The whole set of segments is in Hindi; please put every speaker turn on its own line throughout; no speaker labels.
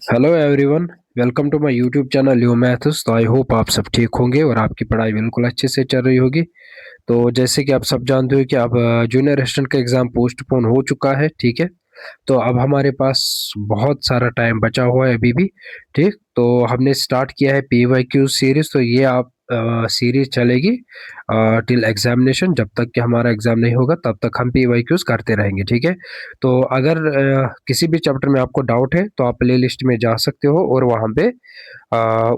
Hello everyone. Welcome to my YouTube channel U Maths. तो आई होप आप सब ठीक होंगे और आपकी पढ़ाई बिल्कुल अच्छे से चल रही होगी। तो जैसे कि आप सब जानते हो कि अब जूनियर असिस्टेंट का एग्ज़ाम पोस्टपोन हो चुका है, ठीक है। तो अब हमारे पास बहुत सारा टाइम बचा हुआ है अभी भी, ठीक। तो हमने स्टार्ट किया है PYQ सीरीज। तो ये आप सीरीज चलेगी टिल एग्जामिनेशन, जब तक कि हमारा एग्जाम नहीं होगा तब तक हम PYQs करते रहेंगे, ठीक है। तो अगर किसी भी चैप्टर में आपको डाउट है तो आप प्ले लिस्ट में जा सकते हो और वहाँ पे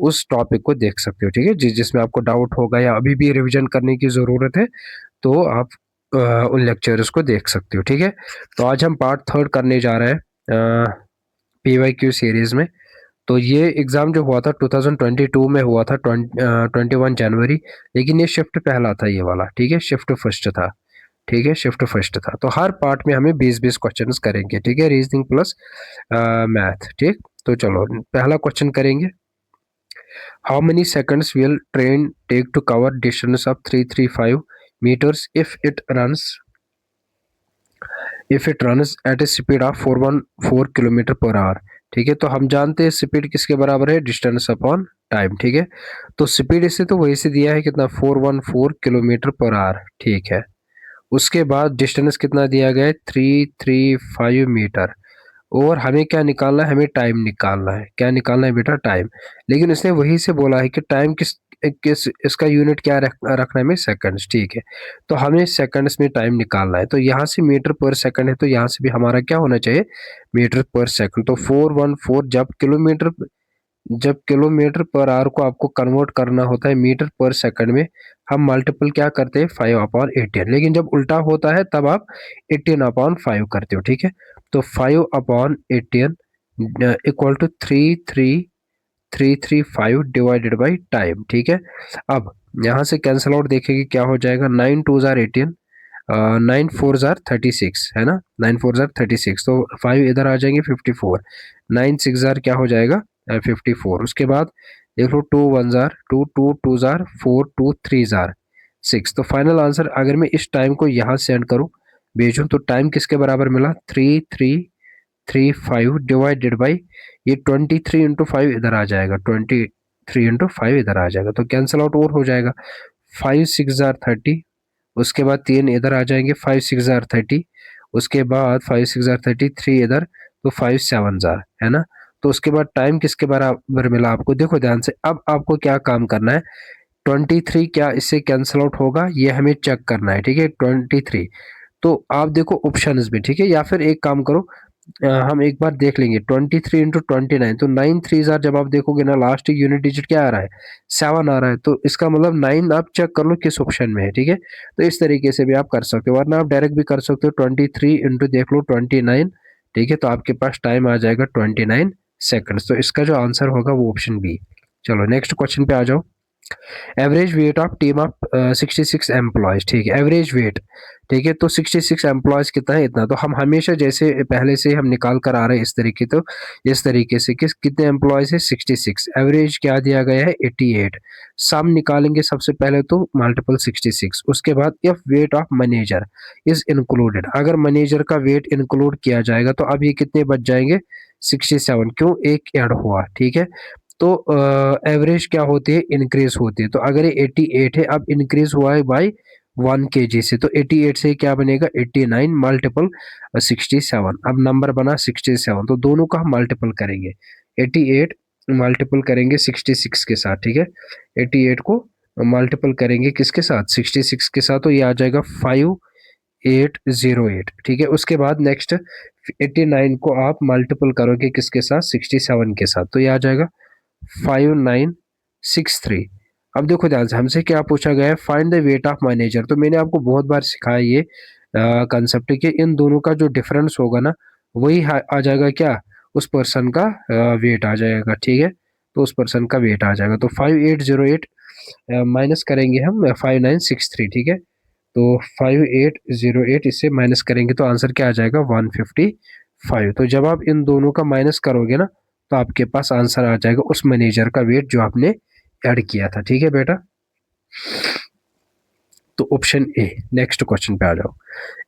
उस टॉपिक को देख सकते हो, ठीक है। जिसमें आपको डाउट होगा या अभी भी रिवीजन करने की ज़रूरत है तो आप उन लेक्चर्स को देख सकते हो, ठीक है। तो आज हम पार्ट थर्ड करने जा रहे हैं PYQ सीरीज में। तो ये एग्ज़ाम जो हुआ था 2022 में हुआ था, 21 जनवरी। लेकिन ये शिफ्ट पहला था ये वाला, ठीक है। शिफ्ट फर्स्ट था, ठीक है। शिफ्ट फर्स्ट था। तो हर पार्ट में हमें 20-20 क्वेश्चंस करेंगे, ठीक है। रीजनिंग प्लस मैथ, ठीक। तो चलो पहला क्वेश्चन करेंगे। How many seconds will train take to cover distance of 335 meters if it runs at a speed of 414 kilometre per hour, ठीक है। तो हम जानते हैं स्पीड किसके बराबर है, डिस्टेंस अपॉन टाइम, ठीक है। तो स्पीड इसे तो वही से दिया है कितना, 414 किलोमीटर पर आवर, ठीक है। उसके बाद डिस्टेंस कितना दिया गया है, 335 मीटर। और हमें क्या निकालना है, हमें टाइम निकालना है। क्या निकालना है बेटा, टाइम। लेकिन इसने वही से बोला है कि टाइम किस किस इसका यूनिट क्या रखना है हमें, सेकंड्स, ठीक है। तो हमें सेकंड्स में टाइम निकालना है। तो यहाँ से मीटर पर सेकंड है तो यहाँ से भी हमारा क्या होना चाहिए, मीटर पर सेकंड। तो 414 जब किलोमीटर पर आवर को आपको कन्वर्ट करना होता है मीटर पर सेकंड में, हम मल्टीपल क्या करते हैं, 5/18। लेकिन जब उल्टा होता है तब आप 18/5 करते हो, ठीक है। तो 5/18 equal to 33335 divided by time, ठीक है। अब यहाँ से कैंसिल आउट देखेंगे क्या हो जाएगा, 9 2 18, 9 4 36 है ना, 9 4 36। तो 5 इधर आ जाएंगे, 54। 9 6 क्या हो जाएगा, 54। उसके बाद देख लो, 2 1 2 2 2 4 2 3 6। तो फाइनल आंसर अगर मैं इस टाइम को यहाँ सेंड करूँ, भेजूँ, तो टाइम किसके बराबर मिला, 3335 डिवाइडेड बाई ये 23 × 5 इधर आ जाएगा, 23 × 5 इधर आ जाएगा। तो कैंसिल आउट और हो जाएगा, 5 6 30। उसके बाद 3 इधर आ जाएंगे, 5 6 30। उसके बाद 5 6 30, 3 इधर, तो 5 7 है ना। तो उसके बाद टाइम किसके बराबर मिला आपको, देखो ध्यान से। अब आपको क्या काम करना है, 23 क्या इससे कैंसिल आउट होगा, ये हमें चेक करना है, ठीक है। 23, तो आप देखो ऑप्शंस में, ठीक है। या फिर एक काम करो, हम एक बार देख लेंगे, 23 × 29। तो 9 3 जब आप देखोगे ना, लास्ट यूनिट डिजिट क्या आ रहा है, 7 आ रहा है। तो इसका मतलब 9 आप चेक कर लो किस ऑप्शन में है, ठीक है। तो इस तरीके से भी आप कर सकते हो, वरना आप डायरेक्ट भी कर सकते हो, 23 देख लो 29, ठीक है। तो आपके पास टाइम आ जाएगा 29 सेकंड्स। तो इसका जो आंसर होगा वो ऑप्शन बी। चलो नेक्स्ट क्वेश्चन पे आ जाओ। Average weight of team of 66 employees, ठीक है। एवरेज वेट, ठीक है। तो 66 एम्प्लॉयज कितना है, इतना। तो हम हमेशा जैसे पहले से हम निकाल कर आ रहे हैं इस तरीके, तो इस तरीके से कितने एम्प्लॉयज है, 66। एवरेज क्या दिया गया है, 88। सम निकालेंगे सबसे पहले, तो मल्टीपल 66। उसके बाद if weight of manager is included, अगर मैनेजर का वेट इंक्लूड किया जाएगा तो अब ये कितने बच जाएंगे, 67। क्यों, एक ऐड हुआ, ठीक है। तो एवरेज क्या होती है, इंक्रीज होती है। तो अगर ये 88 है, अब इंक्रीज हुआ है बाई 1 kg से, तो 88 से क्या बनेगा, 89 मल्टीपल 67। अब नंबर बना 67, तो दोनों का हम मल्टीपल करेंगे, 88 मल्टीपल करेंगे 66 के साथ, ठीक है। 88 को मल्टीपल करेंगे किसके साथ, 66 के साथ, तो ये आ जाएगा 5808, ठीक है। उसके बाद नेक्स्ट 89 को आप मल्टीपल करोगे किसके साथ, 67 के साथ, तो ये आ जाएगा 5963। अब देखो ध्यान से, हमसे क्या पूछा गया है, find the weight of manager. तो मैंने आपको बहुत बार सिखाया ये कंसेप्ट कि इन दोनों का जो डिफरेंस होगा ना, वही आ जाएगा क्या, उस पर्सन का वेट आ जाएगा, ठीक है। तो उस पर्सन का वेट आ जाएगा। तो 5808 माइनस करेंगे हम 5963, ठीक है। तो 5808 इससे माइनस करेंगे तो आंसर क्या आ जाएगा, 155। तो जब आप इन दोनों का माइनस करोगे ना, तो आपके पास आंसर आ जाएगा उस मैनेजर का वेट जो आपने ऐड किया था, ठीक है बेटा। तो ऑप्शन ए। नेक्स्ट क्वेश्चन पे आ जाओ।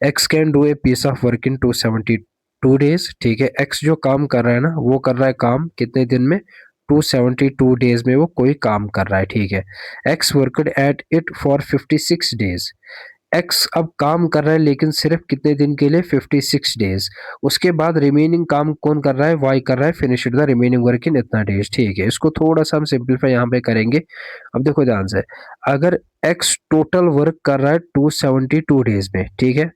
X can do a piece of work in 270 2 days, ठीक है। एक्स जो काम कर रहा है ना, वो कर रहा है काम कितने दिन में, 272 डेज में वो कोई काम कर रहा है, ठीक है। X worked at it for 56 days. X अब काम कर रहा है लेकिन सिर्फ कितने दिन के लिए, 56 डेज। उसके बाद रिमेनिंग काम कौन कर रहा है, वाई कर रहा है, finish the remaining work in इतना डेज, ठीक है। इसको थोड़ा सा हम सिंपलीफाई यहाँ पे करेंगे। अब देखो ध्यान से, अगर एक्स टोटल वर्क कर रहा है 272 डेज में, ठीक है,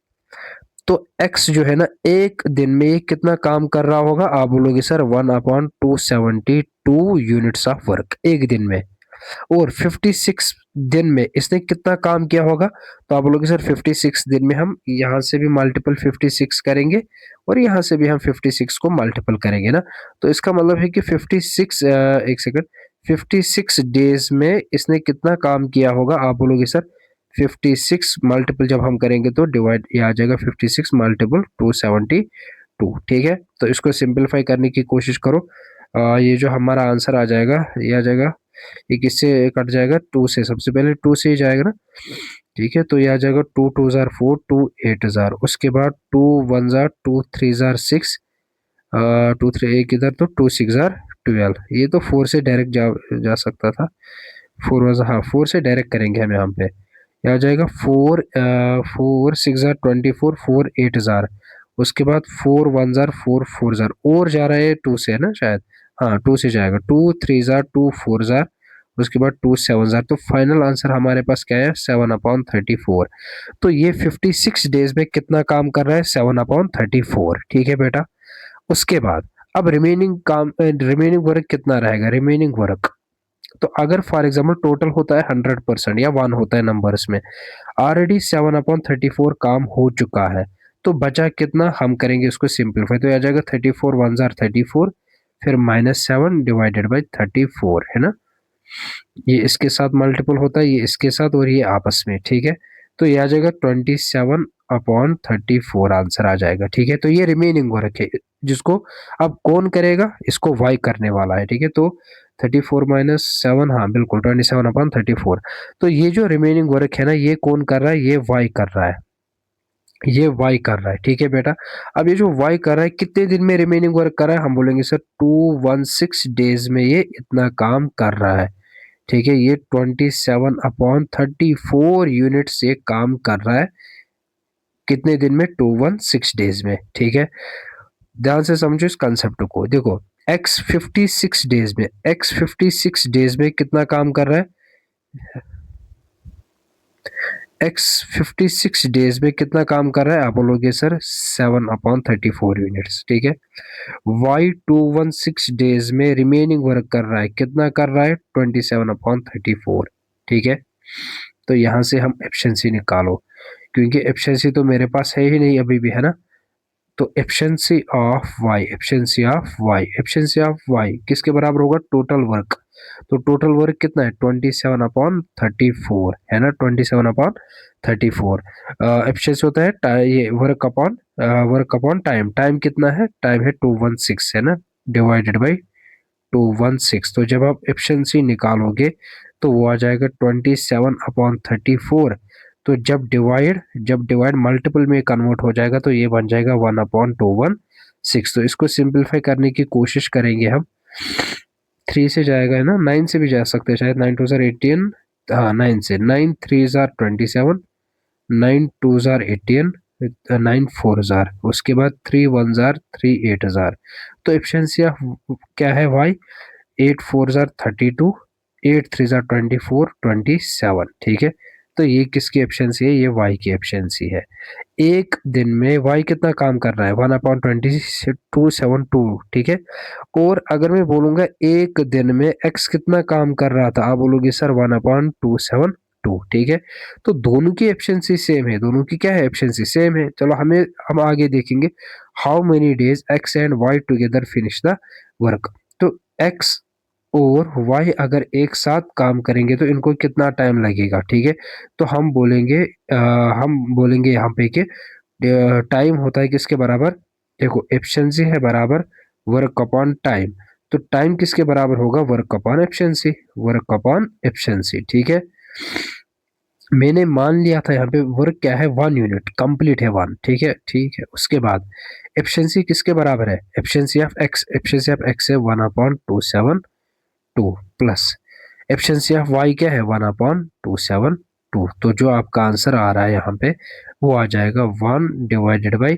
तो x जो है ना एक दिन में ये कितना काम कर रहा होगा, आप बोलोगे सर 1/272 यूनिट्स ऑफ वर्क एक दिन में। और 56 दिन में इसने कितना काम किया होगा, तो आप बोलोगे सर 56 दिन में हम यहाँ से भी मल्टीपल 56 करेंगे और यहाँ से भी हम 56 को मल्टीपल करेंगे ना। तो इसका मतलब है कि 56 एक सेकंड, 56 डेज में इसने कितना काम किया होगा, आप बोलोगे सर 56 मल्टीपल जब हम करेंगे तो डिवाइड ये आ जाएगा 56 मल्टीपल 272, ठीक है। तो इसको सिंपलीफाई करने की कोशिश करो। ये जो हमारा आंसर आ जाएगा, ये आ जाएगा, ये किससे कट जाएगा, 2 से, सबसे पहले 2 से ही जाएगा ना, ठीक है। तो ये आ जाएगा 2 2 4 2 8 उसके बाद 2 1 2 3 6, 2 3 एक इधर, तो 2 6 12। ये तो 4 से डायरेक्ट जा सकता था, 4 हाँ 4 से डायरेक्ट करेंगे हम यहाँ पे। ये आ जाएगा 4 4 6 24, 4 8 उसके बाद 4 1 4 4 और जा रहा है 2 से, है ना शायद, हाँ 2 से जाएगा, 2 3 2 4, उसके बाद 2 7, तो फाइनल आंसर हमारे पास क्या है, 7/34। तो ये 56 डेज में कितना काम कर रहा है, 7/34, ठीक है बेटा। उसके बाद अब रिमेनिंग वर्क कितना रहेगा, रिमेनिंग वर्क, तो अगर फॉर एग्जाम्पल टोटल होता है 100% या 1 होता है नंबर्स में, ऑलरेडी 7/34 काम हो चुका है, तो बचा कितना, हम करेंगे उसको सिंपलीफाई, तो आ जाएगा 34 1 34, फिर -7 डिवाइडेड बाई 34, है ना। ये इसके साथ मल्टीपल होता है, ये इसके साथ और ये आपस में, ठीक है। तो ये आ जाएगा 27/34 आंसर आ जाएगा, ठीक है। तो ये रिमेनिंग वर्क है जिसको अब कौन करेगा, इसको वाई करने वाला है, ठीक है। तो 34 - 7, हाँ बिल्कुल 27/34। तो ये जो रिमेनिंग वर्क है ना, ये कौन कर रहा है, ये वाई कर रहा है, ये वाई कर रहा है, ठीक है बेटा। अब ये जो वाई कर रहा है कितने दिन में रिमेनिंग वर्क कर रहा है, हम बोलेंगे सर 216 डेज में ये इतना काम कर रहा है, ठीक है। ये 27/34 यूनिट्स ये काम कर रहा है कितने दिन में, 216 डेज में, ठीक है। ध्यान से समझो इस कंसेप्ट को, देखो एक्स 56 डेज में कितना काम कर रहा है, एक्स 56 डेज में कितना काम कर रहा है, आप बोलोगे सर 7/34 यूनिट्स, ठीक है। वाई 216 डेज में रिमेनिंग वर्क कर रहा है, कितना कर रहा है, 27/34, ठीक है। तो यहाँ से हम एफिशिएंसी निकालो, क्योंकि एफिशिएंसी तो मेरे पास है ही नहीं अभी भी, है ना। तो एफिशिएंसी ऑफ वाई किसके बराबर होगा, टोटल वर्क। तो टोटल वर्क कितना है, 27/34, है ना, 27/34। एफिशिएंसी होता है ये वर्क अपॉन टाइम, टाइम कितना है, टाइम है 216, है ना, डिवाइडेड बाई 216। तो जब आप एफिशिएंसी निकालोगे तो वो आ जाएगा 27/34। तो जब डिवाइड मल्टीपल में कन्वर्ट हो जाएगा तो ये बन जाएगा 1/216। तो इसको सिंपलीफाई करने की कोशिश करेंगे हम। 3 से जाएगा, है ना, 9 से भी जा सकते हैं शायद, 9 2 18, हाँ 9 से, 9 3 27, 9 2 18, 9 4 उसके बाद 3 1 3 8। तो एफिशिएंसी ऑफ क्या है वाई, 8 4 32, 8 3 24, 27, ठीक है। तो ये किसकी एफिशिएंसी है, ये वाई की एफिशिएंसी है। एक दिन में वाई कितना काम कर रहा है, 1/272, ठीक है। और अगर मैं बोलूंगा एक दिन में एक्स कितना काम कर रहा था, आप बोलोगे सर 1/272, ठीक है। तो दोनों की एफिशिएंसी सेम है, दोनों की क्या है, एफिशिएंसी सेम है। चलो हम आगे देखेंगे, how many days X and Y together finish the work. तो एक्स और वाई अगर एक साथ काम करेंगे तो इनको कितना टाइम लगेगा, ठीक है। तो हम बोलेंगे यहाँ पे कि टाइम होता है किसके बराबर, देखो एफिशिएंसी है बराबर वर्क अपॉन टाइम। तो टाइम किसके बराबर होगा, work upon efficiency, work upon efficiency, ठीक है। मैंने मान लिया था यहाँ पे वर्क क्या है 1 यूनिट, कंप्लीट है 1, ठीक है ठीक है। उसके बाद एफिशिएंसी किसके बराबर है, एफिशिएंसी ऑफ एक्स है 1/272 प्लस एफिशिएंसी ऑफ वाई क्या है 1/272। तो जो आपका आंसर आ रहा है यहाँ पे वो आ जाएगा 1 डिवाइडेड बाई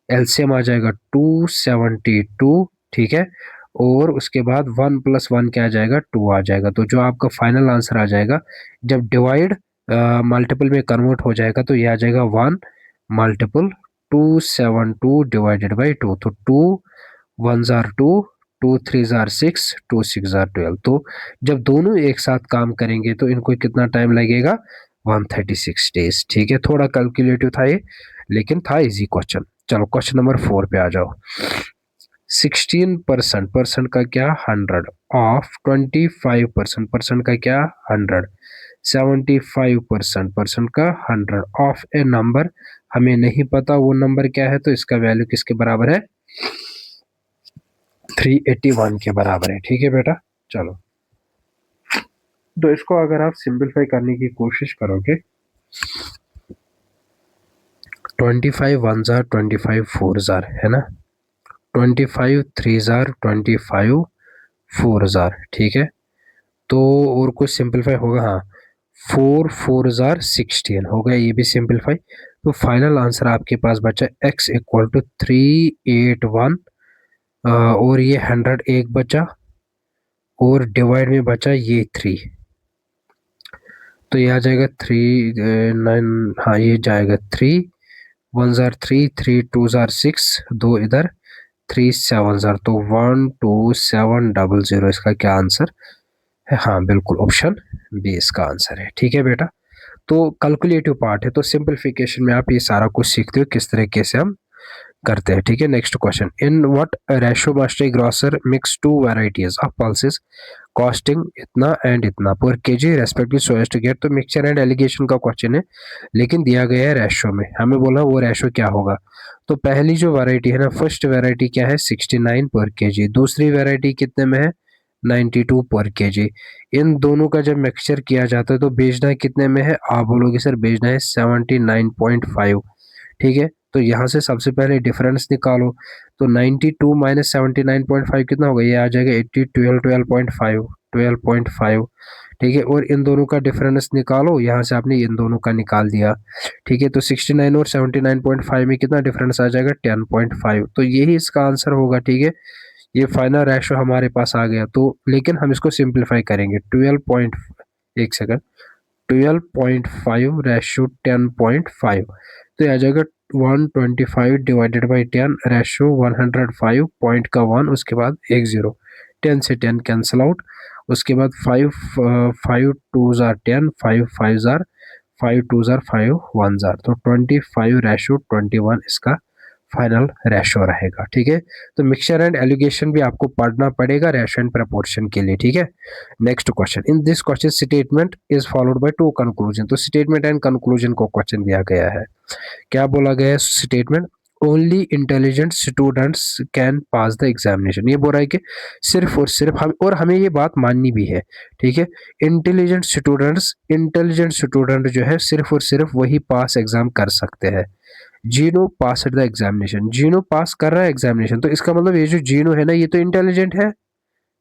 एलसीएम आ जाएगा 272, ठीक है। और उसके बाद 1 + 1 क्या आ जाएगा 2 आ जाएगा। तो जो आपका फाइनल आंसर आ जाएगा जब डिवाइड मल्टीपल में कन्वर्ट हो जाएगा तो ये आ जाएगा 1 मल्टीपल 272 डिवाइडेड बाई 2। तो 2 1 जार 2, 2 3 जार 6, 2 6 जार 12। तो जब दोनों एक साथ काम करेंगे तो इनको कितना टाइम लगेगा 136 डेज, ठीक है। थोड़ा कैलकुलेटिव था ये लेकिन था इजी क्वेश्चन। चलो क्वेश्चन नंबर 4 पे आ जाओ। 16% परसेंट का क्या 100 ऑफ 25% परसेंट का क्या 100, 75% परसेंट का 100 ऑफ ए नंबर, हमें नहीं पता वो नंबर क्या है तो इसका वैल्यू किसके बराबर है 381 के बराबर है, ठीक है बेटा। चलो तो इसको अगर आप सिंपलीफाई करने की कोशिश करोगे 25 1 जार 25 4 जार है ना, 25 3 जार 25 4 जार, ठीक है। तो और कुछ सिंपलीफाई होगा, हाँ 4 4 जार 16 हो गया, ये भी सिंपलीफाई। तो फाइनल आंसर आपके पास बचा x इक्वल टू 381 और ये 100 एक बचा और डिवाइड में बचा ये 3, तो ये आ जाएगा 3 9, हाँ ये जाएगा 3 1 जार 3, 3 2 जार 6, 2 इधर 3 7 जार, तो 12700 इसका क्या आंसर है, हाँ बिल्कुल ऑप्शन बी इसका आंसर है, ठीक है बेटा। तो कैलकुलेटिव पार्ट है तो सिंपलीफिकेशन में आप ये सारा कुछ सीखते हो किस तरीके से हम करते हैं, ठीक है। Next question, in what ratio must a grocer mix 2 varieties of pulses costing इतना एंड इतना per kg respective so as to get. तो मिक्सचर एंड एलिगेशन का क्वेश्चन है लेकिन दिया गया है रेशो में, हमें बोला वो रेशो क्या होगा। तो पहली जो वैरायटी है ना, फर्स्ट वैरायटी क्या है 69 पर केजी, दूसरी वैरायटी कितने में है 92 पर केजी। इन दोनों का जब मिक्सचर किया जाता है तो बेचना कितने में है, आप बोलोगे सर बेचना है 79.5, ठीक है। तो यहाँ से सबसे पहले डिफरेंस निकालो, तो 92 माइनस 79.5 कितना होगा, ये आ जाएगा 80 12.5, ठीक है। और इन दोनों का डिफरेंस निकालो, यहाँ से आपने इन दोनों का निकाल दिया, ठीक है। तो 69 और 79.5 में कितना डिफरेंस आ जाएगा 10.5, तो यही इसका आंसर होगा, ठीक है। ये फाइनल रेशो हमारे पास आ गया। तो लेकिन हम इसको सिंप्लीफाई करेंगे 12.5 रेशो 10.5, तो ये आ जाएगा 125 डिवाइडेड बाई 10 रेशो 105 पॉइंट का 1, उसके बाद एक जीरो, 10 से 10 कैंसिल आउट, उसके बाद 5 5 2 जार 10, 5 5 जार 5 2 जार 5 1 जार, तो 25 रेशो 21 इसका फाइनल रेशो रहेगा, ठीक है। तो मिक्सचर एंड एलिगेशन भी आपको पढ़ना पड़ेगा रेशो एंड प्रपोर्शन के लिए, ठीक है। Next question, in this question statement is followed by 2 conclusion. तो स्टेटमेंट एंड कंक्लूजन को क्वेश्चन दिया गया है, क्या बोला गया है statement, only intelligent students can pass the examination. ये बोल रहा है कि सिर्फ और सिर्फ हम, और हमें ये बात माननी भी है, ठीक है। इंटेलिजेंट स्टूडेंट जो है सिर्फ और सिर्फ वही पास एग्जाम कर सकते हैं। जीनो पास द एग्जामिनेशन, जीनो पास कर रहा है एग्जामिनेशन, तो इसका मतलब ये जो जीनो है ना ये तो इंटेलिजेंट है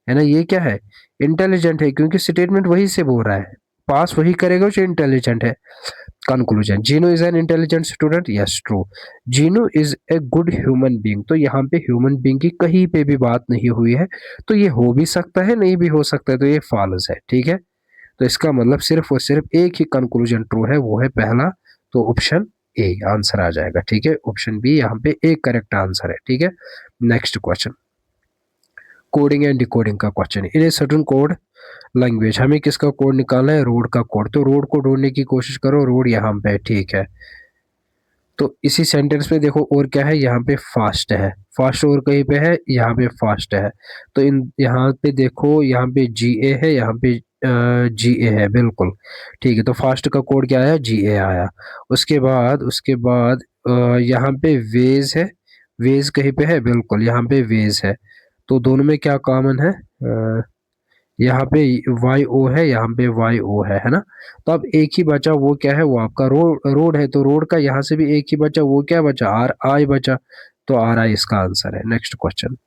ना, ये क्या है इंटेलिजेंट है, क्योंकि स्टेटमेंट वही से बोल रहा है पास वही करेगा जो इंटेलिजेंट है। Conclusion, Gino is an intelligent student, yes true. Gino is a good human being, तो यहाँ पे ह्यूमन बीइंग की कहीं पे भी बात नहीं हुई है, तो ये हो भी सकता है नहीं भी हो सकता है, तो ये फॉल्स है, ठीक है। तो इसका मतलब सिर्फ और सिर्फ एक ही कंक्लूजन ट्रू है, वो है पहला, तो ऑप्शन ए आंसर आ जाएगा, ठीक है। ऑप्शन बी यहाँ पे एक करेक्ट आंसर है, ठीक है। Next question, coding and decoding का क्वेश्चन है। इन ए सर्टेन कोड लैंग्वेज, हमें किसका कोड निकालना है रोड का कोड, तो रोड को ढूंढने की कोशिश करो, रोड यहाँ पे ठीक है। तो इसी सेंटेंस में देखो और क्या है, यहाँ पे फास्ट है, फास्ट और कहीं पे है यहाँ पे फास्ट है, तो इन यहाँ पे देखो यहाँ पे जी ए है, यहाँ पे जी ए है, बिल्कुल ठीक है। तो फास्ट का कोड क्या आया जी ए आया। उसके बाद यहाँ पे वेज है, वेज कहीं पे है, बिल्कुल यहाँ पे वेज है। तो दोनों में क्या कॉमन है यहाँ पे वाई ओ है, यहाँ पे वाई ओ है ना। तो अब एक ही बचा, वो क्या है, वो आपका रोड है, तो रोड का यहाँ से भी एक ही बचा, वो क्या बचा, आर आई बचा, तो आर आई इसका आंसर है। नेक्स्ट क्वेश्चन,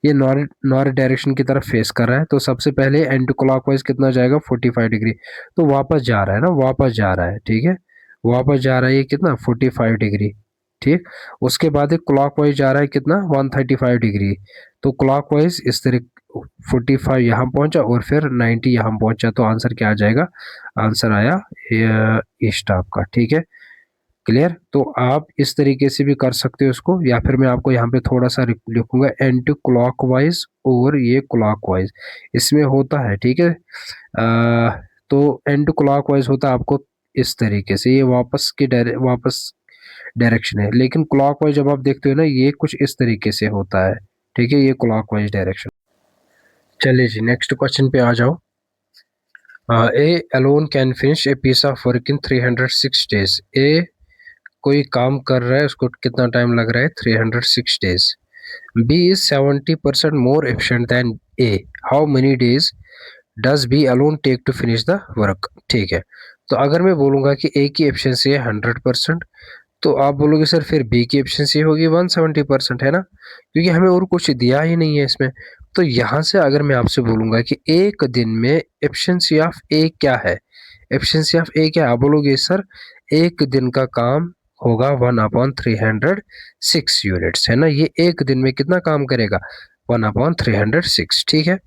ये नॉर्थ डायरेक्शन की तरफ फेस कर रहा है, तो सबसे पहले एंटी क्लॉकवाइज कितना जाएगा, 45 डिग्री, तो वापस जा रहा है ना, वापस जा रहा है, ठीक है, वापस जा रहा है, ये कितना 45 डिग्री, ठीक। उसके बाद एक क्लॉकवाइज जा रहा है कितना 135 डिग्री, तो क्लॉकवाइज इस तरह 45 यहाँ पहुंचा और फिर 90 यहाँ पहुंचा, तो आंसर क्या आ जाएगा, आंसर आया ईस्ट आपका, ठीक है, क्लियर। तो आप इस तरीके से भी कर सकते हो इसको, या फिर मैं आपको यहाँ पे थोड़ा सा लिखूंगा एंटी क्लॉकवाइज और ये क्लॉकवाइज इसमें होता है, ठीक है। तो एंटी क्लॉकवाइज होता है आपको इस तरीके से, ये वापस डायरेक्शन है, लेकिन क्लॉकवाइज जब आप देखते हो ना, ये कुछ इस तरीके से होता है, ठीक है, ये क्लॉकवाइज डायरेक्शन। चलिए जी, नेक्स्ट क्वेश्चन पे आ जाओ। A alone can finish a piece of work in 306 days. A कोई काम कर रहा है, उसको कितना टाइम लग रहा है, 306 डेज। B is 70% more efficient than A, how many days does B alone take to finish the work, ठीक है। तो अगर मैं बोलूंगा कि ए की एफिशिएंसी है 100%, तो आप बोलोगे सर फिर बी की एफिशिएंसी होगी 170%, है ना, क्योंकि हमें और कुछ दिया ही नहीं है इसमें। तो यहाँ से अगर मैं आपसे बोलूंगा कि एक दिन में एफिशिएंसी ऑफ ए क्या है, एफिशिएंसी ऑफ ए क्या है, आप बोलोगे सर एक दिन का काम होगा 1/306 यूनिट्स, है ना, ये एक दिन में कितना काम करेगा, 1/306, ठीक है।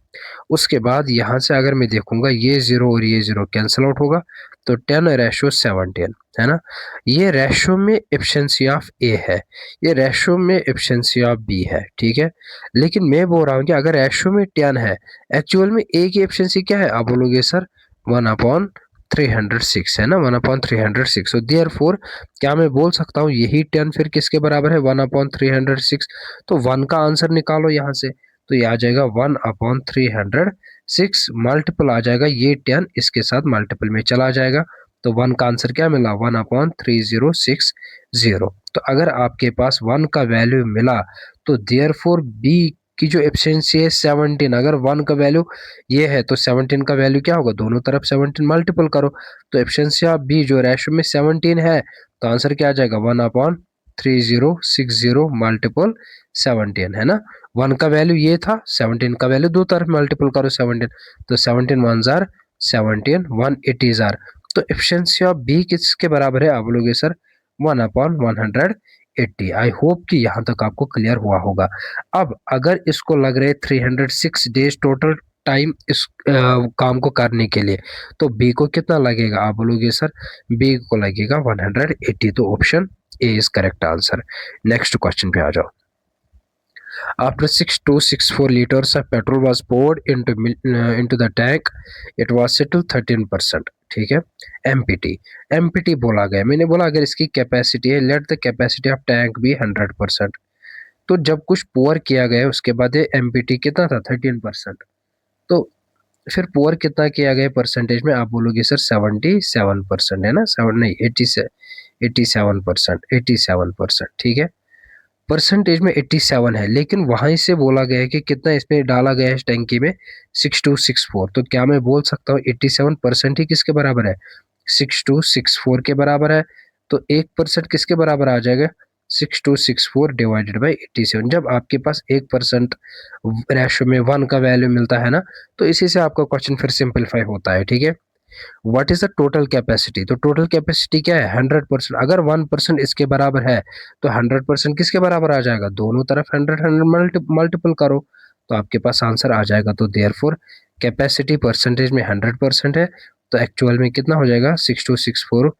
उसके बाद यहाँ से अगर मैं देखूंगा, ये जीरो और ये जीरो कैंसिल आउट होगा, तो 10:17, है ना। ये रेशो में एफिशिएंसी ऑफ ए है, ये रेशो में एफिशिएंसी ऑफ बी है, ठीक है। लेकिन मैं बोल रहा हूँ कि अगर रेशो में 10 है, एक्चुअल में ए की एफिशिएंसी क्या है, आप बोलोगे सर 1/306, है ना, 1/306। तो देयर फोर क्या मैं बोल सकता हूँ यही 10 फिर किसके बराबर है, 1/306। तो 1 का आंसर निकालो यहाँ से, तो ये आ जाएगा 1/306, मल्टीपल आ जाएगा, ये 10 इसके साथ मल्टीपल में चला जाएगा, तो 1 का आंसर क्या मिला, 1/3060। तो अगर आपके पास 1 का वैल्यू मिला, तो देयर फोर बी की जो एफिशिएंसी है 17, अगर 1 का वैल्यू ये है, तो 17 का वैल्यू क्या होगा, दोनों तरफ 17 मल्टीपल करो, तो एफिशिएंसी ऑफ बी जो रेशो में 17 है, तो आंसर क्या आ जाएगा, 1/3060 मल्टीपल 17, है ना। 1 का वैल्यू ये था, 17 का वैल्यू दो तरफ मल्टीपल करो 17, तो 17 1 जार 17, 180 जार। तो एफिशिएंसी ऑफ बी किसके बराबर है, आप बोलोगे सर 1/180। आई होप कि यहाँ तक आपको क्लियर हुआ होगा। अब अगर इसको लग रहे 306 डेज टोटल टाइम इस काम को करने के लिए, तो बी को कितना लगेगा, आप बोलोगे सर बी को लगेगा 180, तो option A is correct answer. Next question पे आ जाओ। After 6264 liters of petrol was poured into the tank, it was set to 13%, ठीक है। एमपीटी, एमपीटी बोला गया, मैंने बोला अगर इसकी कैपेसिटी है, let the capacity of tank भी 100%। तो जब कुछ पोर किया गया उसके बाद एमपीटी कितना था, 13%। तो फिर पोर कितना किया गया परसेंटेज में, आप बोलोगे सर 77%, है ना, 7 नहीं 87%, 87%, ठीक है। परसेंटेज में 87 है, लेकिन वहां से बोला गया है कि कितना इसमें डाला गया है इस टैंकी में, 6264। तो क्या मैं बोल सकता हूँ 87% ही किसके बराबर है, 6264 के बराबर है। तो 1% किसके बराबर आ जाएगा, 6264 डिवाइडेड बाई 87। जब आपके पास 1% रेशो में 1 का वैल्यू मिलता है ना, तो इसी से आपका क्वेश्चन फिर सिंपलीफाई होता है, ठीक है। What is the total capacity, तो टोटल कैपेसिटी क्या है, 100%। अगर 1% इसके बराबर है, तो 100% किसके बराबर आ जाएगा, दोनों तरफ 100 मल्टीपल करो, तो आपके पास आंसर आ जाएगा। तो देयरफॉर कैपेसिटी परसेंटेज में 100% है, तो एक्चुअल में कितना हो जाएगा, 6264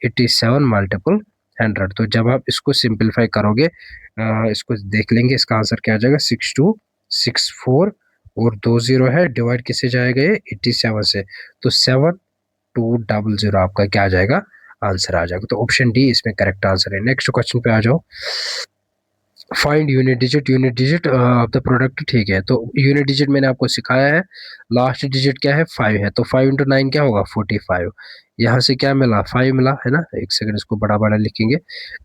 87 मल्टीपल 100। तो जब आप इसको सिंप्लीफाई करोगे, इसको देख लेंगे, इसका आंसर क्या आ जाएगा, 6264 और 20 है, डिवाइड किससे जाएगा, ये 87 से, तो 7200 आपका क्या आ जाएगा, आंसर आ जाएगा। तो ऑप्शन डी इसमें करेक्ट आंसर है। नेक्स्ट क्वेश्चन पे आ जाओ। Find unit digit of the product, ठीक है। तो यूनिट डिजिट मैंने आपको सिखाया है, लास्ट डिजिट क्या है 5 है, तो 5 इंटू 9 क्या होगा 45। यहाँ से क्या मिला 5 मिला है ना, एक सेकंड इसको बड़ा बड़ा लिखेंगे।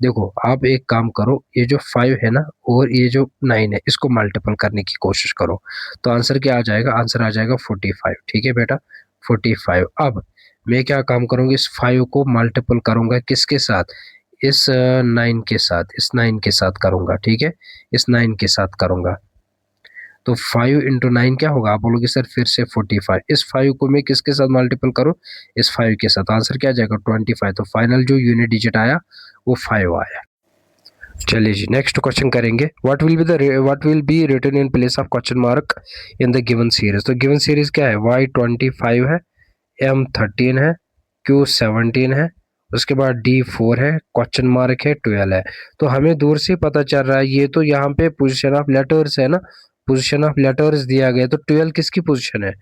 देखो आप एक काम करो, ये जो 5 है ना और ये जो 9 है इसको मल्टीपल करने की कोशिश करो, तो आंसर क्या आ जाएगा, आंसर आ जाएगा 45, ठीक है बेटा 45। अब मैं क्या काम करूंगा, इस 5 को मल्टीपल करूंगा किसके साथ, इस 9 के साथ, इस 9 के साथ करूंगा, ठीक है, इस 9 के साथ करूंगा। तो 5 इंटू 9 क्या होगा, आप बोलोगे सर फिर से 45, इस 5 को मैं किसके साथ मल्टीपल करूं, इस 5 के साथ, आंसर क्या आ जाएगा 25। तो फाइनल जो यूनिट डिजिट आया वो 5 आया। चलिए जी नेक्स्ट क्वेश्चन करेंगे, what will be written in place of question mark in the given series. तो गिवन सीरीज क्या है, y25 है, m13 है, q17 है, उसके बाद d4 है, क्वेश्चन मार्क है, 12 है। तो हमें दूर से पता चल रहा है ये तो यहाँ पे पोजीशन ऑफ लेटर्स है ना, पोजीशन ऑफ लेटर्स दिया गया, तो 12 किसकी पोजीशन है,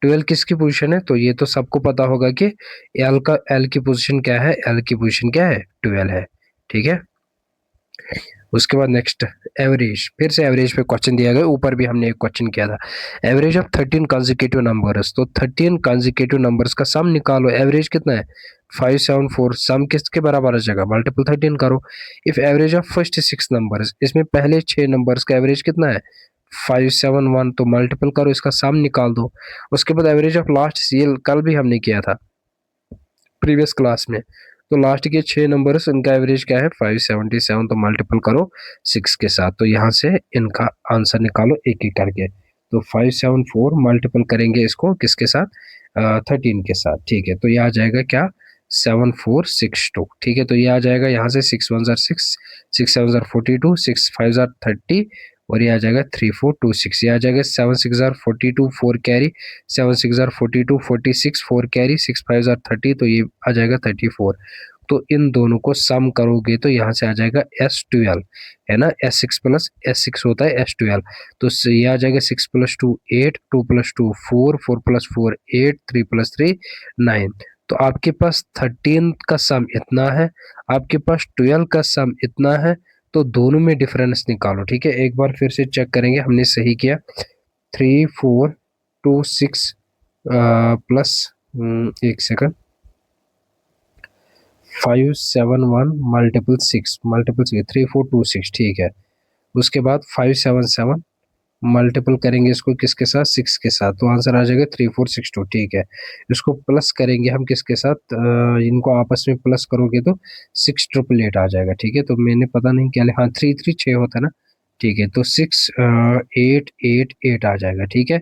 12 किसकी पोजीशन है, तो ये तो सबको पता होगा कि एल की पोजीशन क्या है, एल की पोजीशन क्या है 12 है, ठीक है। उसके बाद नेक्स्ट एवरेज, फिर से एवरेज पे क्वेश्चन दिया गया, ऊपर भी हमने एक क्वेश्चन किया था, एवरेज ऑफ 13 कंसेक्यूटिव नंबर्स। तो 13 कंसेक्यूटिव नंबर्स का सम निकालो, एवरेज कितना है 574, सम किसके बराबर आ जाएगा, मल्टीपल 13 करो। If average of first 6 numbers, इसमें पहले 6 नंबर्स का एवरेज कितना है 571, तो मल्टीपल करो, इसका सम निकाल दो। उसके बाद एवरेज ऑफ लास्ट सीएल, कल भी हमने किया था प्रीवियस क्लास में, तो लास्ट के 6 नंबर्स इनका एवरेज क्या है 577, तो मल्टीपल करो 6 के साथ, तो यहाँ से इनका आंसर निकालो एक एक करके। तो 574 मल्टीपल करेंगे इसको किसके साथ 13 के साथ, ठीक है, तो ये आ जाएगा क्या 7462, ठीक है। तो ये आ जाएगा यहाँ से 6 1 6, 6 7 42, 6 5 30, और ये आ जाएगा 3426, ये आ जाएगा 7 6 42 4 कैरी, 7 6 42 46 4 कैरी, 6 5 30, तो ये आ जाएगा 34। तो इन दोनों को सम करोगे तो यहाँ से आ जाएगा S12 है ना, S6 प्लस S6 होता है S12, तो ये आ जाएगा 6 प्लस 2 8, 2 प्लस 2 4, 4 प्लस 4 8, 3 प्लस 3 9। तो आपके पास 13 का सम इतना है, आपके पास 12 का सम इतना है, तो दोनों में डिफरेंस निकालो, ठीक है। एक बार फिर से चेक करेंगे हमने सही किया, 3426 प्लस एक सेकंड 571 मल्टीपल 6 3426, ठीक है। उसके बाद 577 मल्टीपल करेंगे इसको किसके साथ 6 के साथ, तो आंसर आ जाएगा 3462, ठीक है। इसको प्लस करेंगे हम किसके साथ, इनको आपस में प्लस करोगे तो 6888 आ जाएगा, ठीक है। तो मैंने पता नहीं क्या लिखा, हाँ 336 होता है ना, ठीक है, तो 6888 आ जाएगा, ठीक है।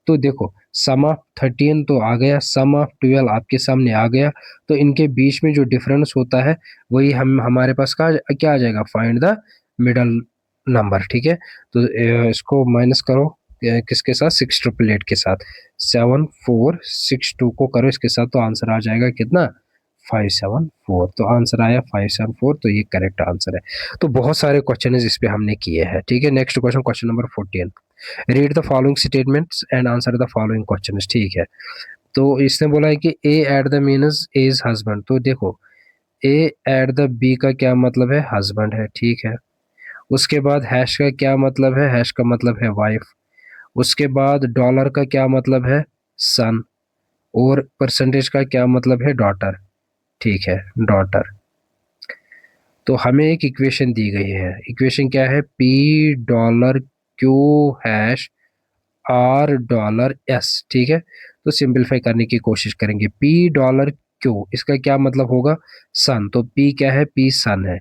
तो देखो सम ऑफ 13 तो आ गया, सम ऑफ 12 आपके सामने आ गया, तो इनके बीच में जो डिफरेंस होता है वही हम हमारे पास का क्या आ जाएगा, फाइंड द मिडल नंबर, ठीक है। तो इसको माइनस करो किसके साथ 6888 के साथ, 7462 को करो इसके साथ, तो आंसर आ जाएगा कितना 574, तो आंसर आया 574, तो ये करेक्ट आंसर है। तो बहुत सारे क्वेश्चन इस पे हमने किए हैं, ठीक है। Next question, question number 14, read the following statements and answer the following questions, ठीक है। तो इसने बोला है कि A at the means is husband, तो देखो ए एट द बी का क्या मतलब है, हस्बैंड है, ठीक है। उसके बाद हैश का क्या मतलब है, हैश का मतलब है वाइफ। उसके बाद डॉलर का क्या मतलब है, सन। और परसेंटेज का क्या मतलब है, डॉटर, ठीक है, डॉटर। तो हमें एक इक्वेशन दी गई है, इक्वेशन क्या है, P dollar Q hash R dollar S, ठीक है। तो सिंपलीफाई करने की कोशिश करेंगे, पी डॉलर क्यू इसका क्या मतलब होगा, सन, तो पी क्या है, पी सन है,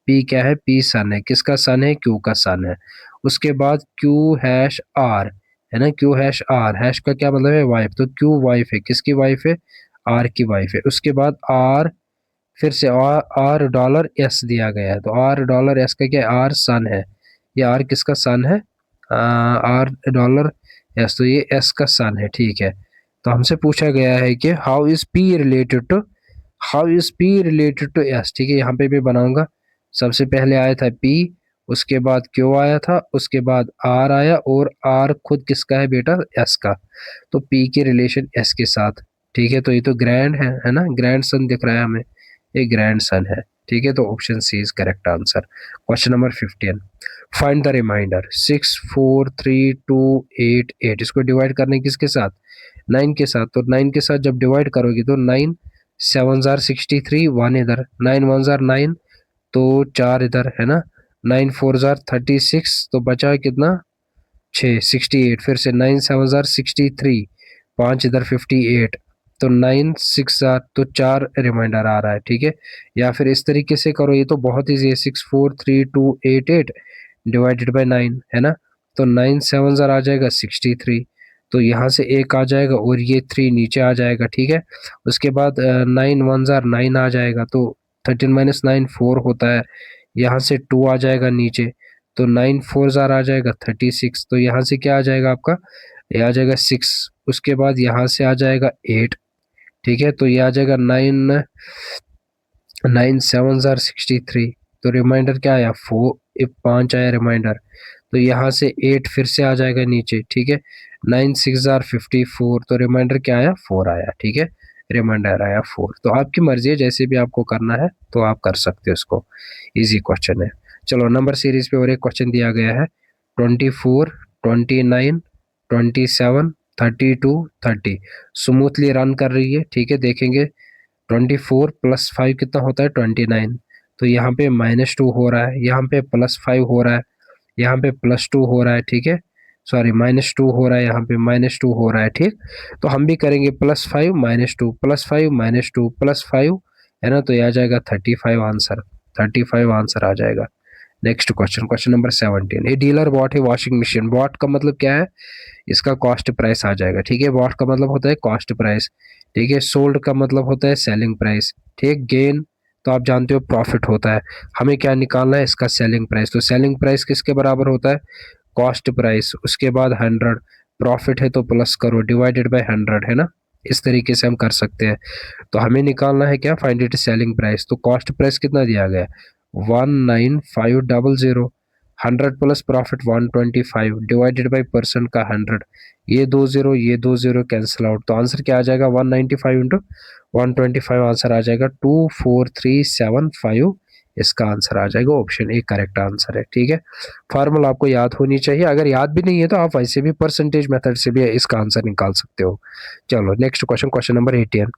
पी क्या है, पी सन है, किसका सन है, क्यू का सन है। उसके बाद क्यू हैश आर है ना, क्यू हैश आर, हैश का क्या मतलब है वाइफ, तो क्यू वाइफ है, किसकी वाइफ है, आर की वाइफ है। उसके बाद आर, फिर से आर डॉलर एस दिया गया है, तो आर डॉलर एस का क्या है, आर सन है, ये आर किसका सन है, आर डॉलर एस, तो ये एस का सन है, ठीक है। तो हमसे पूछा गया है कि how is P related to S, ठीक है। यहाँ पे भी बनाऊंगा, सबसे पहले आया था पी, उसके बाद क्यू आया था, उसके बाद आर आया, और आर खुद किसका है बेटा, एस का, तो पी के रिलेशन एस के साथ, ठीक है। तो ये तो ग्रैंड है ना, ग्रैंड सन दिख रहा है हमें, ये ग्रैंड सन है, ठीक है, तो option C is correct answer. Question number 15, find the remainder 6 4 3 2 8 8। इसको डिवाइड करने किसके साथ, 9 के साथ। तो 9 के साथ जब डिवाइड करोगे तो 9 7 जार 63, 1 इधर, 9 1 जार 9, तो 4 इधर है ना, 9 4 जार 36, तो बचा कितना 6 68, फिर से 9 7 जार 63, 5 इधर 58, तो 9 6 जार, तो 4 रिमाइंडर आ रहा है। ठीक है, या फिर इस तरीके से करो, ये तो बहुत ईजी है, 6 4 3 2 8 8 डिवाइडेड बाई 9 है ना, तो 9 7 जार आ जाएगा 63, तो यहाँ से एक आ जाएगा और ये 3 नीचे आ जाएगा। ठीक है, उसके बाद 9 1 जार 9 आ जाएगा, तो 13 माइनस 9 4 होता है, यहाँ से 2 आ जाएगा नीचे, तो 9 4 जार आ जाएगा 36, तो यहाँ से क्या आ जाएगा आपका, ये आ जाएगा 6, उसके बाद यहाँ से आ जाएगा 8। ठीक है, तो ये आ जाएगा 9 9 7 जार 63, तो रिमाइंडर क्या आया 4, 5 आया रिमाइंडर, तो यहाँ से 8 फिर से आ जाएगा नीचे। ठीक है, 9 6 जार 54, तो रिमाइंडर क्या आया 4 आया। ठीक है, रिमाइंडर आया 4। तो आपकी मर्जी है, जैसे भी आपको करना है तो आप कर सकते हो इसको, इजी क्वेश्चन है। चलो नंबर सीरीज पे और एक क्वेश्चन दिया गया है, 24 29 27 32 30 स्मूथली रन कर रही है। ठीक है, देखेंगे 24 प्लस 5 कितना होता है 29, तो यहाँ पे -2 हो रहा है, यहाँ पे +5 हो रहा है, यहाँ पे +2 हो रहा है। ठीक है, सॉरी -2 हो रहा है, यहाँ पे -2 हो रहा है। ठीक, तो हम भी करेंगे +5 -2 +5 -2 +5 है ना, तो ये आ जाएगा 35 आंसर, 35 आंसर आ जाएगा। Next question, question number 17, a dealer bought a washing machine. Bought का मतलब क्या है, इसका कॉस्ट प्राइस आ जाएगा। ठीक है, बॉट का मतलब होता है कॉस्ट प्राइस। ठीक है, सोल्ड का मतलब होता है सेलिंग प्राइस। ठीक, गेन तो आप जानते हो प्रॉफिट होता है, हमें क्या निकालना है इसका सेलिंग प्राइस, तो सेलिंग प्राइस किसके बराबर होता है, कॉस्ट प्राइस, उसके बाद 100, प्रॉफिट है तो प्लस करो डिवाइडेड बाय 100 है ना, इस तरीके से हम कर सकते हैं। तो हमें निकालना है क्या, फाइंड इट सेलिंग प्राइस, तो कॉस्ट प्राइस कितना दिया गया 19500, 100 plus profit 125 divided by percent का 100, ये 2 0 कैंसिल आउट, तो आंसर क्या आ जाएगा 195 इंटू 125 आंसर आ जाएगा 24375, इसका आंसर आ जाएगा ऑप्शन ए करेक्ट आंसर है। ठीक है, फार्मूला आपको याद होनी चाहिए, अगर याद भी नहीं है तो आप वैसे भी परसेंटेज मेथड से भी इसका आंसर निकाल सकते हो। चलो next question, question number 18,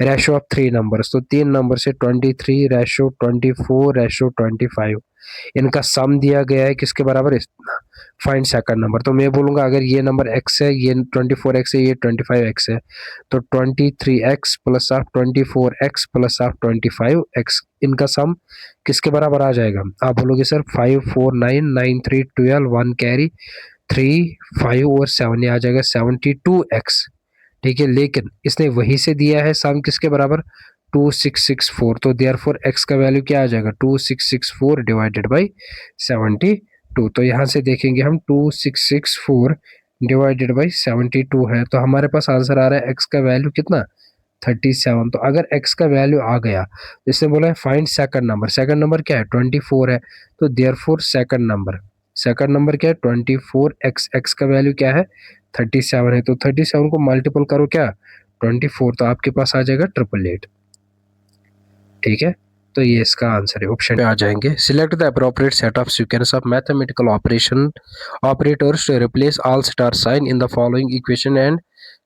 ratio of 3 numbers, तो 3 नंबर से 23 रेशो 24 रेशो 25, इनका सम दिया गया है किसके बराबर, फाइंड सेकंड नंबर। तो मैं बोलूंगा अगर ये नंबर x है, ये 24x है, ये 25x है, तो 23x plus of 24x plus of 25x, इनका सम किसके बराबर आ जाएगा, आप बोलोगे सर 5 4 9 9 3 12 1 कैरी 3 5 और 7, ये आ जाएगा 72x। ठीक है, लेकिन इसने वही से दिया है सम किसके बराबर 2664, तो देयरफॉर x का वैल्यू क्या आ जाएगा 2664 डिवाइडेड बाई 72, तो यहाँ से देखेंगे हम 2664 डिवाइडेड बाई 72 है, तो हमारे पास आंसर आ रहा है x का वैल्यू कितना 37। तो अगर x का वैल्यू आ गया, इसने बोला है find second number, second number क्या है 24 है, तो देयरफॉर सेकंड नंबर क्या है 24x, x का वैल्यू क्या है 37 है, तो 37 को मल्टीपल करो क्या 24, तो आपके पास आ जाएगा 888। ठीक है, तो ये इसका आंसर है, ऑप्शन पे आ जाएंगे, select the appropriate set of sequence of mathematical operation operators to replace all star sign in the following equation and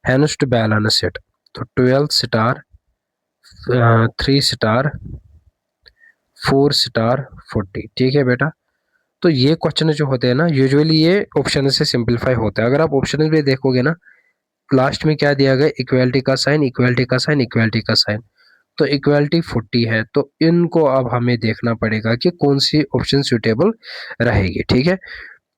hence to balance it. तो 12 स्टार 3 स्टार 4 स्टार 40। ठीक है बेटा, तो ये क्वेश्चन जो होते हैं ना यूजुअली ये ऑप्शन से सिंपलीफाई होता है। अगर आप ऑप्शन में देखोगे ना, लास्ट में क्या दिया गया इक्वालिटी का साइन, इक्वालिटी का साइन, इक्वालिटी का साइन, तो इक्वालिटी 40 है, तो इनको अब हमें देखना पड़ेगा कि कौन सी ऑप्शन सुटेबल रहेगी। ठीक है,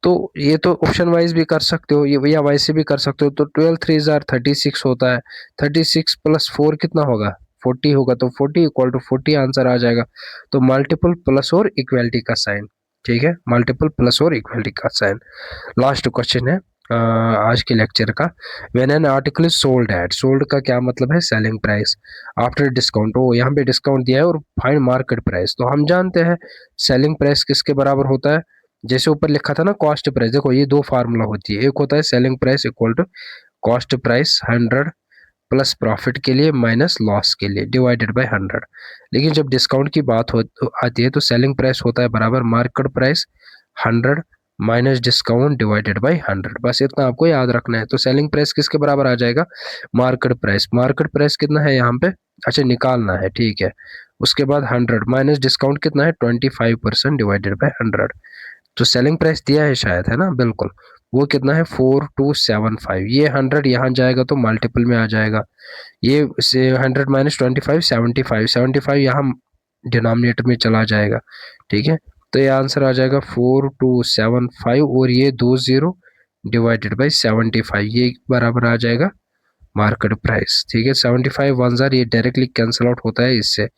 तो ये तो ऑप्शन वाइज भी कर सकते हो, ये या वैसे भी कर सकते हो, तो 12 3 जार 36 होता है, 36 प्लस 4 कितना होगा 40 होगा, तो 40 इक्वल टू 40 आंसर आ जाएगा। तो मल्टीपल प्लस और इक्वालिटी का साइन, ठीक है, मल्टीपल प्लस और इक्वालिटी का साइन। लास्ट क्वेश्चन है आज के लेक्चर का, when an article is sold at, sold का क्या मतलब है सेलिंग प्राइस, आफ्टर डिस्काउंट, वो यहाँ पे डिस्काउंट दिया है, और फाइंड मार्केट प्राइस, तो हम जानते हैं सेलिंग प्राइस किसके बराबर होता है, जैसे ऊपर लिखा था ना कॉस्ट प्राइस, देखो ये दो फार्मूला होती है, एक होता है selling price equal to cost price 100 plus profit के लिए माइनस लॉस के लिए डिवाइडेड बाय 100। लेकिन जब डिस्काउंट की बात आती है तो सेलिंग प्राइस होता है बराबर market price 100 minus discount divided by 100। बस इतना आपको याद रखना है। तो सेलिंग प्राइस किसके बराबर आ जाएगा? मार्केट प्राइस कितना है यहाँ पे? अच्छा निकालना है, ठीक है। उसके बाद 100 माइनस डिस्काउंट कितना है? 25% डिवाइडेड बाय 100। तो सेलिंग प्राइस दिया है शायद, है ना? बिल्कुल। वो कितना है? 4275। ये 100 यहाँ जाएगा तो मल्टीपल में आ जाएगा। ये 100 माइनस 25 75, 75 यहाँ डिनोमिनेटर में चला जाएगा, ठीक है। तो ये आंसर आ जाएगा 4275 और ये 20 डिवाइडेड बाई 75, ये बराबर आ जाएगा मार्केट प्राइस, ठीक है। 75 1000 ये डायरेक्टली कैंसिल आउट होता है इससे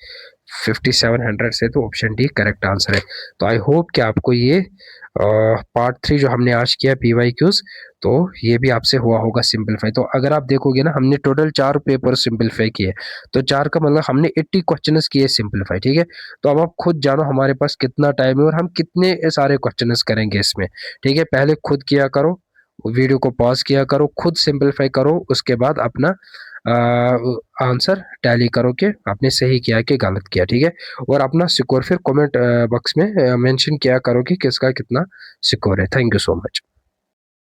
5700 से, तो ऑप्शन डी करेक्ट आंसर है। तो आई होप कि आपको ये पार्ट 3 जो हमने आज किया PYQs, तो ये भी आपसे हुआ होगा सिंपलीफाई। तो अगर आप देखोगे ना, हमने टोटल 4 पेपर सिंपलीफाई किए, तो 4 का मतलब हमने 80 क्वेश्चंस किए सिंपलीफाई, ठीक है। तो अब आप खुद जानो हमारे पास कितना टाइम है और हम कितने सारे क्वेश्चंस करेंगे इसमें, ठीक है। पहले खुद किया करो, वीडियो को पॉज किया करो, खुद सिंपलीफाई करो, उसके बाद अपना आंसर टैली करो कि आपने सही किया कि गलत किया, ठीक है। और अपना स्कोर फिर कमेंट बॉक्स में मेंशन किया करो कि किसका कितना स्कोर है। Thank you so much.